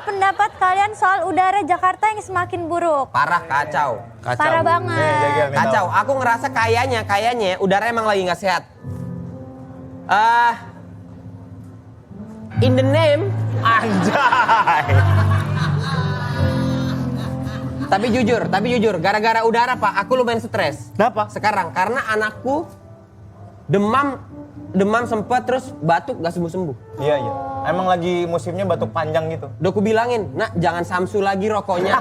pendapat kalian soal udara Jakarta yang semakin buruk? Parah, kacau. Parah banget. Kacau. Aku ngerasa kayaknya udara emang lagi nggak sehat. In the name, Anjay. tapi jujur, gara-gara udara Pak, aku lumayan stres. Kenapa? Sekarang karena anakku demam sempet terus batuk gak sembuh-sembuh. Iya. Emang lagi musimnya batuk panjang gitu. Udah aku bilangin, nak jangan Samsu lagi rokoknya.